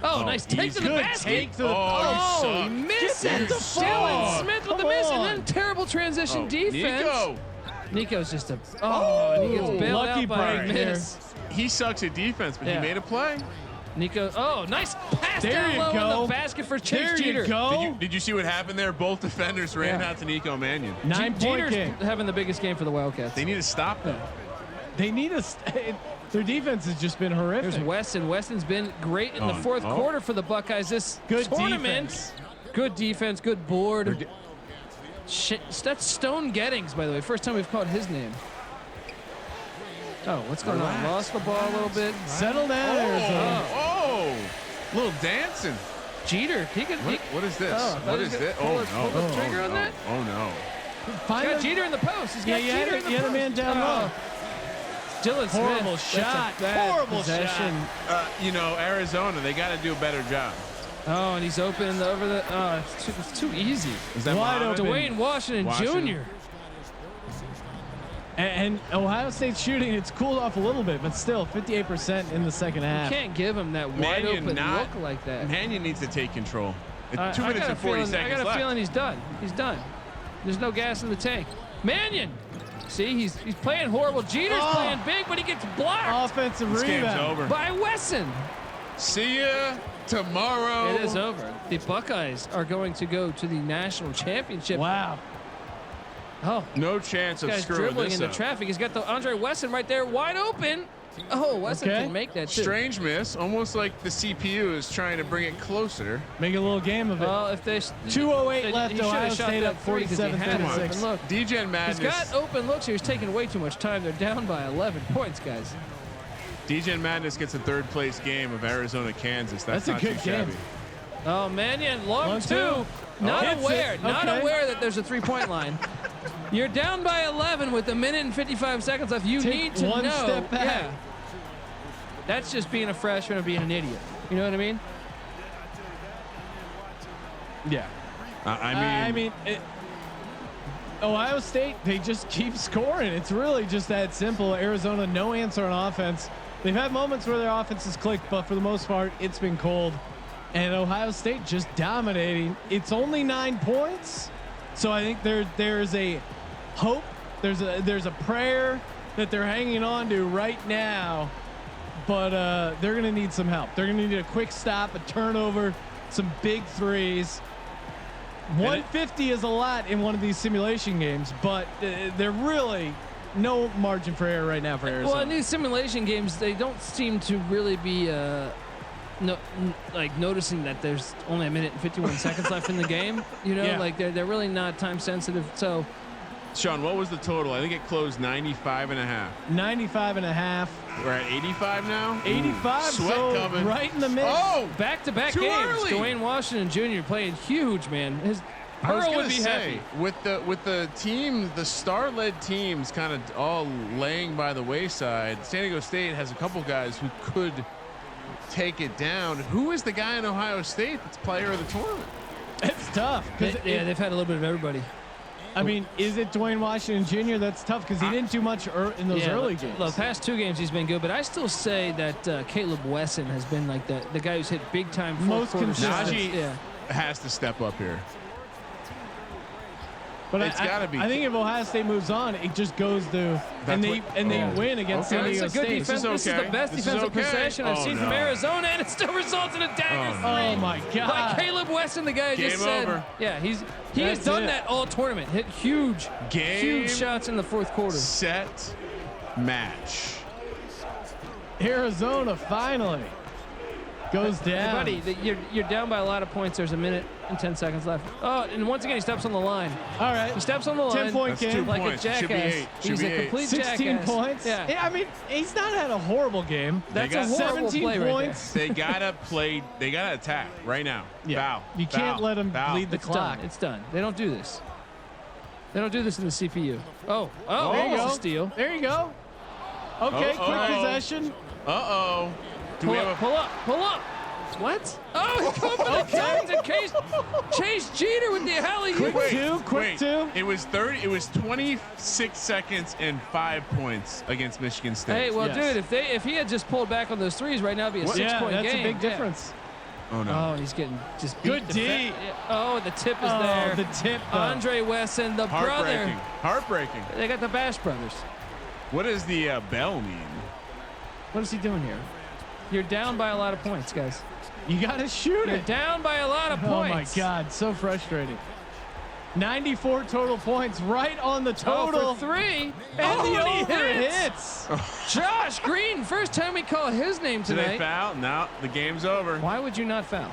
S3: Nice take to the basket.
S1: Take to the
S3: He misses.
S1: Get the
S3: Dylan
S1: ball.
S3: Smith with the
S1: Come
S3: miss, and
S1: on.
S3: then terrible transition defense.
S2: Nico.
S3: Nico's just and he gets bailed
S1: lucky
S3: out by a
S1: break here.
S3: miss.
S2: He sucks at defense, but
S3: Yeah.
S2: he made a play.
S3: Nico, nice pass
S1: There
S3: down
S1: you
S3: low in
S1: go.
S3: the basket for Chase
S1: There
S3: Jeter.
S1: you go.
S2: Did you see what happened there? Both defenders ran
S3: Yeah.
S2: out to Nico Mannion.
S1: 9-point
S3: Jeter's
S1: game.
S3: having the biggest game for the Wildcats.
S2: They need to stop them.
S1: They need a. Their defense has just been horrific.
S3: There's Weston. Weston's been great in the fourth quarter for the Buckeyes this
S1: Good
S3: tournament.
S1: defense.
S3: Good defense, good board. That's Stone Gettings, by the way. First time we've called his name. Oh, what's going on? Lost the ball a little bit.
S1: Settle down, Arizona.
S2: Little dancing.
S3: Jeter,
S2: What is this?
S3: Oh, I thought
S2: What
S3: he
S2: is
S3: was
S2: this?
S3: gonna
S2: Oh
S3: pull
S2: no!
S3: the trigger on that?
S2: Oh no!
S1: Find
S3: Got
S1: him.
S3: Jeter in the post. He's
S1: Yeah,
S3: got
S1: you had
S3: Jeter
S1: it-
S3: in the
S1: you had a
S3: post.
S1: man down low.
S3: Dylan Smith.
S1: Horrible
S3: That's
S1: shot.
S3: a bad
S1: Horrible
S3: possession.
S2: Arizona, they got to do a better job.
S3: Oh, and he's open over the. It's too easy.
S2: Is that
S1: Wide
S2: Muhammad?
S1: open.
S3: Dwayne Washington Jr.
S1: And Ohio State's shooting, it's cooled off a little bit, but still 58% in the second half.
S3: Can't give him that wide
S2: Mannion
S3: open
S2: not-
S3: look like that.
S2: Mannion needs to take control.
S3: I
S2: 2 minutes
S3: got a
S2: and 40
S3: feeling-
S2: seconds
S3: I got a
S2: left.
S3: feeling he's done. He's done. There's no gas in the tank. Mannion. See, he's playing horrible. Jeter's playing big, but he gets blocked
S1: Offensive
S2: This game's
S1: rebound.
S2: over.
S3: by Wesson.
S2: See ya tomorrow.
S3: It is over. The Buckeyes are going to go to the national championship.
S1: Wow.
S3: Oh,
S2: No chance of
S3: this guy's
S2: screwing
S3: dribbling
S2: this
S3: into
S2: up.
S3: traffic. He's got the Andre Wesson right there, wide open. Oh, Wesson
S1: Okay.
S3: can make that too.
S2: Strange miss, almost like the CPU is trying to bring it closer.
S1: Make a little game of it.
S3: Well, if they
S1: 2:08 left,
S3: he should have
S1: Ohio
S3: shot
S1: State
S3: that
S1: up
S3: three 'cause he had
S1: 47-36.
S3: open look.
S2: Degen
S3: He's
S2: Madness.
S3: got open looks here. He's taking way too much time. They're down by 11 points, guys.
S2: Degen Madness gets a third place game of Arizona, Kansas. That's
S1: a
S2: not
S1: good
S2: too shabby.
S1: game.
S3: Oh, Mannion, long
S1: One,
S3: two.
S1: two.
S3: Not
S1: Hits
S3: aware.
S1: it.
S3: Not
S1: Okay.
S3: aware that there's a three-point line. You're down by 11 with a minute and 55 seconds left. You
S1: Take
S3: need to
S1: one
S3: know.
S1: step back.
S3: Yeah. That's just being a freshman or being an idiot. You know what I mean?
S1: Yeah.
S2: I mean,
S1: Ohio State, they just keep scoring. It's really just that simple. Arizona, no answer on offense. They've had moments where their offense has clicked, but for the most part, it's been cold. And Ohio State just dominating. It's only 9 points. So I think there's a hope. There's a prayer that they're hanging on to right now. But they're going to need some help. They're going to need a quick stop, a turnover, some big threes. 150 is a lot in one of these simulation games, but they're really no margin for error right now for Arizona.
S3: Well, in these simulation games, they don't seem to really be noticing that there's only a minute and 51 seconds left in the game. You know,
S1: Yeah.
S3: like they're really not time sensitive. So
S2: Sean, what was the total? I think it closed 95.5.
S1: 95.5.
S2: We're at 85 now.
S1: 85,
S2: Sweat
S1: so
S2: coming.
S1: right in the mix.
S2: Oh,
S3: back-to-back
S2: Too
S3: games.
S2: early.
S3: Dwayne Washington Jr. playing huge, man. His
S2: I was
S3: Pearl
S2: gonna
S3: would be
S2: say,
S3: happy.
S2: with the team, the star-led teams kind of all laying by the wayside. San Diego State has a couple guys who could take it down. Who is the guy in Ohio State that's player of the tournament?
S1: It's tough.
S3: They've had a little bit of everybody.
S1: I mean, is it Dwayne Washington Jr.? That's tough because he didn't do much in those early games.
S3: The past two games he's been good, but I still say that Caleb Wesson has been like the guy who's hit big time
S1: Most
S3: fourth quarter shots.
S1: consistent.
S2: Najee has to step up here.
S1: But
S2: It's gotta be.
S1: I think if Ohio State moves on, it just goes to and they win against San
S2: Okay.
S1: Diego
S3: It's a good
S1: State.
S3: defense. This is
S2: okay.
S3: the best
S2: This is
S3: defensive
S2: okay.
S3: possession I've
S2: Oh,
S3: seen
S2: no.
S3: from Arizona, and it still results in a dagger three.
S1: Oh my
S3: By
S1: God!
S3: Caleb Wesson, the guy who just
S2: Game
S3: said,
S2: over.
S3: yeah, he has
S1: That's
S3: done
S1: it.
S3: that all tournament. Hit huge
S2: Game
S3: shots in the fourth quarter.
S2: set, match.
S1: Arizona finally goes down.
S3: Hey, buddy, you're down by a lot of points. There's a minute and 10 seconds left. Oh, and once again, he steps on the line.
S1: All right.
S3: He steps on the line.
S1: 10-point
S2: That's
S1: game.
S2: 2
S3: like
S2: points.
S3: a
S2: Should be
S3: jackass.
S2: 8. Should
S3: He's
S2: be
S3: a
S2: 8.
S3: complete
S1: 16
S3: jackass.
S1: points.
S3: Yeah.
S1: I mean, he's not had a horrible game.
S3: That's
S2: got
S3: a horrible
S1: 17
S3: play right there.
S1: points.
S2: They gotta play. They gotta attack right now. Foul.
S1: You can't
S2: Foul.
S1: let him
S2: Foul.
S1: bleed the
S3: It's
S1: clock.
S3: done. It's done. They don't do this. They don't do this in the CPU. Oh,
S1: There you
S3: almost
S1: go.
S3: a steal.
S1: There you go. Okay, quick possession.
S2: Do we have a
S3: Pull up. What? Oh, he caught the Chase Jeter with the alley.
S1: Quick
S2: Wait,
S1: two.
S2: wait.
S1: 2.
S2: It was 30. It was 26 seconds and 5 points against Michigan State.
S3: Hey, well,
S1: Yes.
S3: dude, if he had just pulled back on those threes right now, it'd be a
S2: What?
S3: 6-point
S1: Yeah, that's
S3: game.
S1: a big
S3: Yeah.
S1: difference.
S2: Oh no.
S3: Oh, he's getting just beat
S1: Good
S3: the
S1: D.
S3: yeah. Oh, the tip is there.
S1: The tip. Though.
S3: Andre Wesson, the
S2: Heartbreaking.
S3: brother.
S2: Heartbreaking.
S3: They got the Bash brothers.
S2: What does the bell mean?
S3: What is he doing here? You're down by a lot of points, guys.
S1: You got to shoot
S3: You're
S1: it.
S3: down by a lot of
S1: Oh my
S3: points.
S1: God, so frustrating. 94 total points, right on the total.
S3: Oh, for 3.
S1: And the
S3: he
S1: over
S3: hits.
S1: hits.
S3: Josh Green, first time we call his name
S2: Did they
S3: tonight.
S2: foul? No, the game's over.
S3: Why would you not foul?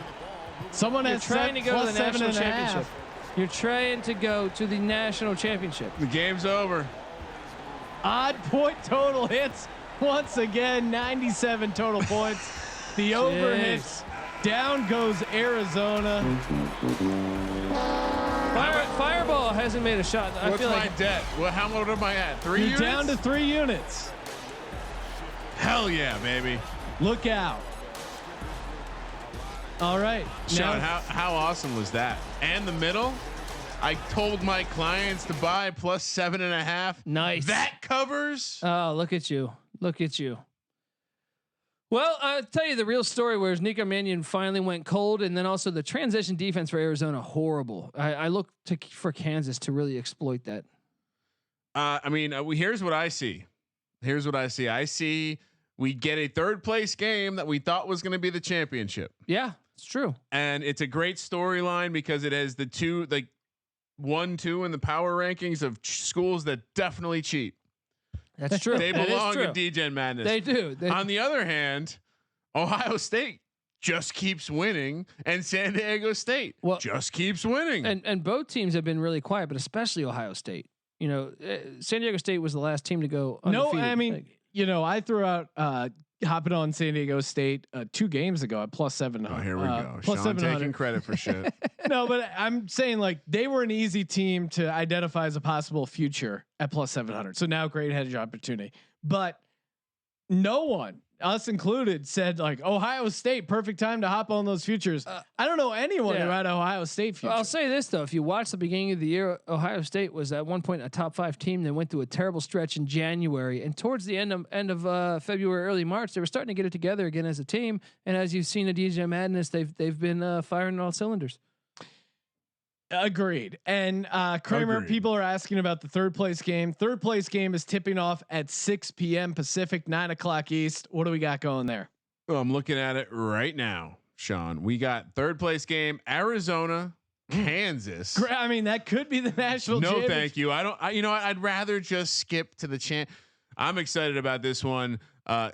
S1: Someone
S3: You're
S1: has
S3: trying to go to the national
S1: 7.5.
S3: championship. You're trying to go to the national championship.
S2: The game's over.
S1: Odd point total hits once again. 97 total points. The over
S3: Jeez.
S1: hits. Down goes Arizona.
S3: Fireball hasn't made a shot. I
S2: What's
S3: feel
S2: my
S3: like
S2: debt? Well, how much am I at? 3
S1: You're
S2: units?
S1: down to 3 units.
S2: Hell yeah, baby.
S1: Look out. All right.
S2: Sean,
S1: now-
S2: how awesome was that? And the middle, I told my clients to buy plus 7.5.
S3: nice.
S2: That covers.
S3: Oh, look at you. Look at you. Well, I'll tell you the real story, whereas Nico Mannion finally went cold, and then also the transition defense for Arizona, horrible. I look for Kansas to really exploit that.
S2: I mean, here's what I see. Here's what I see. I see we get a third place game that we thought was going to be the championship.
S3: Yeah, it's true.
S2: And it's a great storyline because it has the 2, like 1, 2 in the power rankings of schools that definitely cheat.
S3: That's true.
S2: They
S3: That is
S2: belong
S3: true.
S2: in Degen Madness.
S3: They do.
S2: On the other hand, Ohio State just keeps winning, and San Diego State just keeps winning.
S3: And both teams have been really quiet, but especially Ohio State. You know, San Diego State was the last team to go undefeated.
S1: No, I mean, I threw out hopping on San Diego State 2 games ago at plus 700.
S2: Oh, here we go.
S1: Plus
S2: Sean
S1: 700.
S2: taking credit for shit.
S1: No, but I'm saying like they were an easy team to identify as a possible future at plus 700. So now great hedge opportunity, but no one, us included, said like Ohio State, perfect time to hop on those futures. I don't know anyone who had Ohio State futures.
S3: I'll say this though: if you watch the beginning of the year, Ohio State was at one point a top 5 team. They went through a terrible stretch in January, and towards the end of February, early March, they were starting to get it together again as a team. And as you've seen at DJ Madness, they've been firing on all cylinders.
S1: Agreed. And Kramer,
S2: Agreed.
S1: people are asking about the third place game. Third place game is tipping off at 6 p.m. Pacific, 9 o'clock East. What do we got going there?
S2: Well, I'm looking at it right now, Sean. We got third place game, Arizona, Kansas.
S1: I mean, that could be the national.
S2: No,
S1: championship.
S2: thank you. You know what? I'd rather just skip to the champ. I'm excited about this one.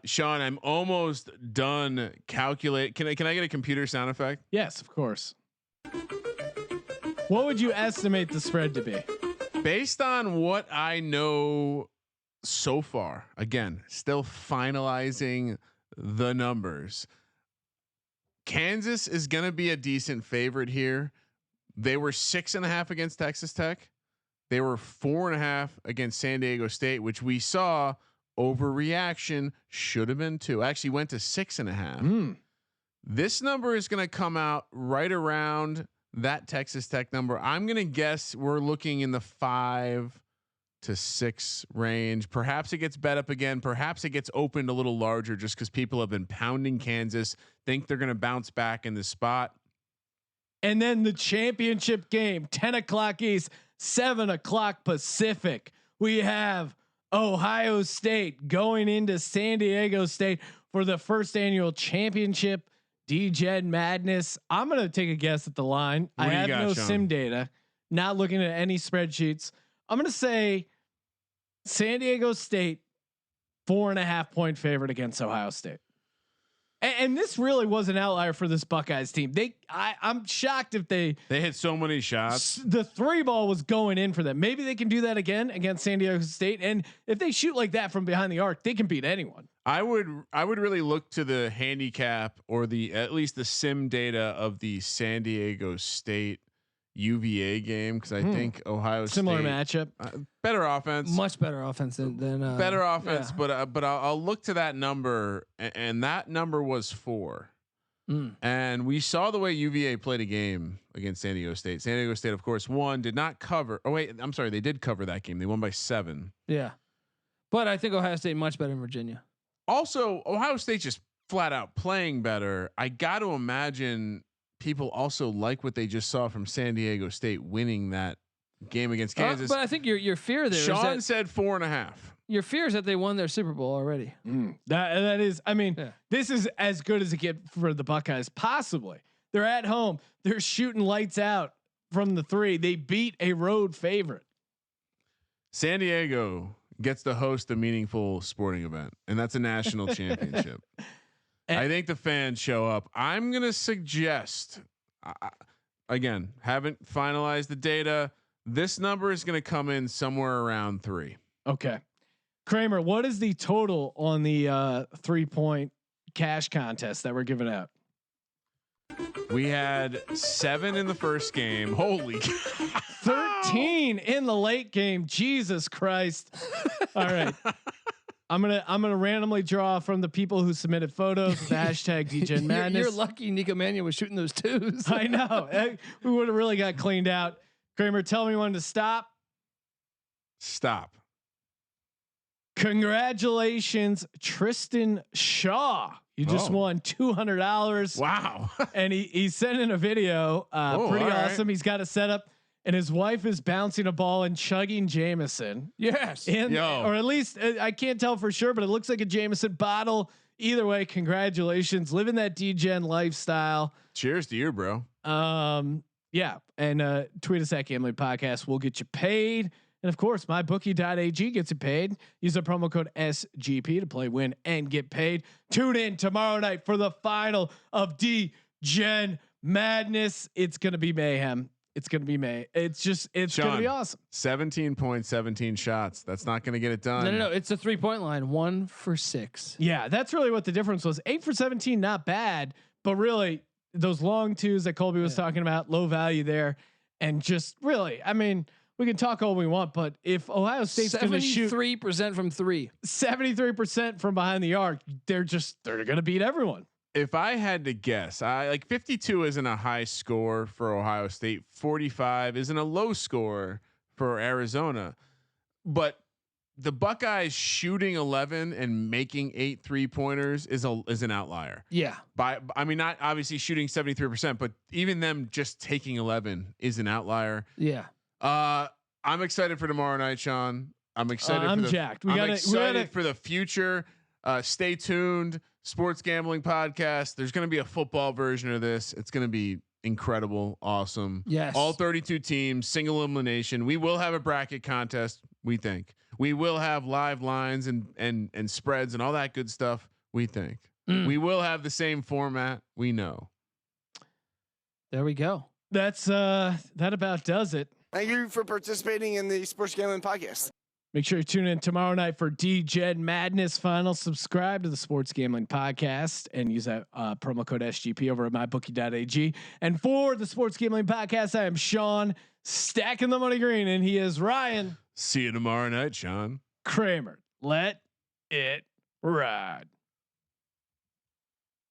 S2: Sean, I'm almost done calculate. Can I get a computer sound effect?
S1: Yes, of course. What would you estimate the spread to be?
S2: Based on what I know so far, again, still finalizing the numbers. Kansas is going to be a decent favorite here. They were 6.5 against Texas Tech. They were 4.5 against San Diego State, which we saw overreaction, should have been 2. Actually went to 6.5. This number is going to come out right around that Texas Tech number. I'm going to guess we're looking in the 5 to 6 range. Perhaps it gets bet up again. Perhaps it gets opened a little larger just because people have been pounding Kansas, think they're going to bounce back in this spot.
S1: And then the championship game, 10 o'clock East, 7 o'clock Pacific. We have Ohio State going into San Diego State for the first annual championship. Degen Madness. I'm going to take a guess at the line. I have no sim data, not looking at any spreadsheets. I'm going to say San Diego State 4.5 point favorite against Ohio State. And this really was an outlier for this Buckeyes team. I'm shocked if they
S2: hit so many shots.
S1: The 3-ball was going in for them. Maybe they can do that again against San Diego State. And if they shoot like that from behind the arc, they can beat anyone.
S2: I would really look to the handicap or at least the sim data of the San Diego State UVA game, because I think Ohio
S1: similar
S2: State
S1: matchup,
S2: better offense,
S3: much better offense than
S2: better offense.
S3: Yeah.
S2: But I'll look to that number, and that number was 4. And we saw the way UVA played a game against San Diego State. San Diego State, of course, won. Did not cover. Oh wait, I'm sorry, they did cover that game. They won by 7.
S3: Yeah, but I think Ohio State much better than Virginia.
S2: Also, Ohio State just flat out playing better. I got to imagine people also like what they just saw from San Diego State winning that game against Kansas.
S3: But I think your fear there.
S2: Sean
S3: is
S2: said 4.5.
S3: Your fear is that they won their Super Bowl already.
S1: That is. I mean, this is as good as it get for the Buckeyes. Possibly, they're at home. They're shooting lights out from the 3. They beat a road favorite.
S2: San Diego gets to host a meaningful sporting event, and that's a national championship. I think the fans show up. I'm going to suggest, again, haven't finalized the data. This number is going to come in somewhere around 3.
S1: Okay. Kramer, what is the total on the 3-point cash contest that we're giving out?
S2: We had 7 in the first game. Holy
S1: 13 in the late game. Jesus Christ. All right. I'm gonna randomly draw from the people who submitted photos with the hashtag Degen Madness.
S3: You're lucky Nico Mannion was shooting those 2s.
S1: I know. We would have really got cleaned out. Kramer, tell me when to stop.
S2: Stop.
S1: Congratulations, Tristan Shaw. You just won $200.
S2: Wow.
S1: And he sent in a video. Pretty awesome. He's got it set up. And his wife is bouncing a ball and chugging Jameson.
S3: Yes.
S1: Or at least I can't tell for sure, but it looks like a Jameson bottle. Either way, congratulations. Living that Degen lifestyle.
S2: Cheers to you, bro.
S1: Yeah. And tweet us at Gambling Podcast. We'll get you paid. And of course, mybookie.ag gets you paid. Use the promo code SGP to play, win, and get paid. Tune in tomorrow night for the final of Degen Madness. It's going to be mayhem. It's going to be it's going to be awesome.
S2: 17 points, 17 shots. That's not going to get it done.
S3: No. It's a 3-point line. 1 for 6.
S1: Yeah. That's really what the difference was. 8 for 17, not bad, but really those long 2s that Colby was talking about, low value there. And just really, I mean, we can talk all we want, but if Ohio State's going to shoot
S3: 73% from 3,
S1: 73% from behind the arc, they're going to beat everyone.
S2: If I had to guess, like 52 isn't a high score for Ohio State. 45 isn't a low score for Arizona, but the Buckeyes shooting 11 and making 8 3-pointers is an outlier.
S3: Yeah.
S2: I mean, not obviously shooting 73%, but even them just taking 11 is an outlier.
S3: Yeah.
S2: I'm excited for tomorrow night, Sean. I'm excited.
S1: I'm jacked.
S2: I'm excited for the future. Stay tuned. Sports Gambling Podcast. There's going to be a football version of this. It's going to be incredible, awesome.
S3: Yes.
S2: All 32 teams, single elimination. We will have a bracket contest. We think we will have live lines and spreads and all that good stuff. We think we will have the same format. We know.
S3: There we go.
S1: That's that about does it.
S4: Thank you for participating in the Sports Gambling Podcast.
S1: Make sure you tune in tomorrow night for Degen Madness Final. Subscribe to the Sports Gambling Podcast and use that promo code SGP over at mybookie.ag. And for the Sports Gambling Podcast, I am Sean, stacking the money green, and he is Ryan.
S2: See you tomorrow night, Sean.
S1: Kramer. Let it ride.